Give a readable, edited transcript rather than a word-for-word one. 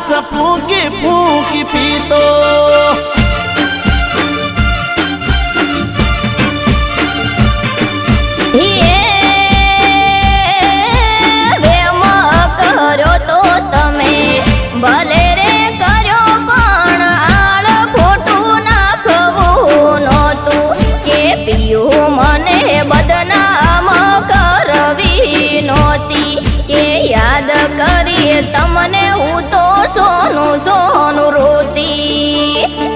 glass ફૂંકી ફૂંકી પીતો ભલે રે કર્યો પણ આળ ખોટું નાખવું નહોતું કે પિયું મને બદનામ કરવી નહોતી કે યાદ કરી તમને હું તો સોનું સોનું રોતી